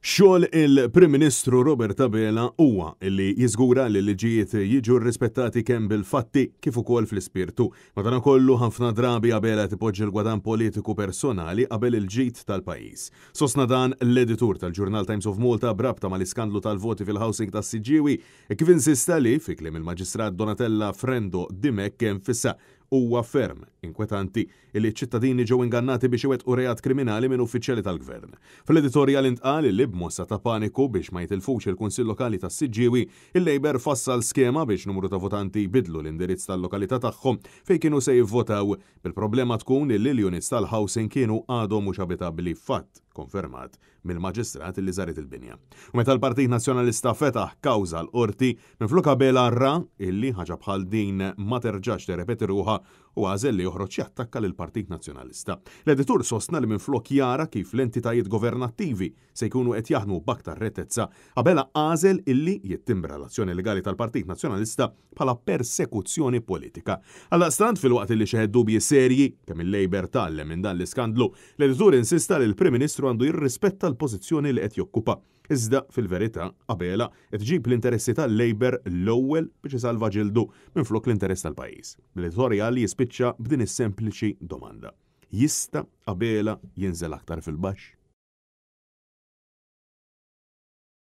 Xogħol il-Prim Ministru Robert Abela huwa li jiżgura li l-liġijiet jiġu rrispettati kemm bil-fatti kif ukoll fl-ispirtu. Madankollu ħafna drabi Abela tipoġġi l-gwadan politiku personali qabel il-ġid tal-pajjiż. Sostna dan l-editur tal-Journal Times of Malta brabta mal-iskandlu tal-voti fil-housing tas-Siġġiewi kif insista li fi kliem il-Maġistrat Donatella Frendo Dimek kemm fissa huwa ferm inkwetanti li ċ-ċittadini ġew ingannati biex iwettqu reat kriminali minn uffiċjali tal-Gvern. Fl-editorjal intqal li b'mossa ta' paniku biex ma jitilfux il-Kunsill Lokali tas-Siġġiewi, il-Labor fassal skema biex numru ta' votanti jbidlu l-indirizz tal-lokalità tagħhom fejn kienu se jivvotaw. Bil-problema tkun li l-units tal-housing kienu għadhom mhux abitabbli fatt konfermat mill-Maġistrat li żaret il-binja. U meta l-Partit Nazzjonalista fetaħ kawża l-qorti minflok Abela ra illi ħaġa bħal din ma terġax terrepeti ruħha u għażel li joħroġ jattakka lill-Partit Nazzjonalista. L-editur sostna li minflok jara kif l-entitajiet governattivi se jkunu qed jaħdmu b'aktar rettezza, Abela għażel illi jittimbra l-azzjoni legali tal-Partit Nazzjonalista bħala persekuzzjoni politika. Għaldaqstant fil-waqt li xeħed dubji serji kemm il-Labor tallem minn dan l-iskandlu, l-editur insista li l-Prim Ministru għandu jirrispetta l-pożizzjoni li qed jokkupa. Iżda fil-verità Abela qed ġib l-interessi tal-Labor l-ewwel biex isalva ġildu minflok l-interess tal-pajjiż. L-editorjal jispiċċa b'din is-sempliċi domanda: jista' Abela jinżel aktar fil-baxx?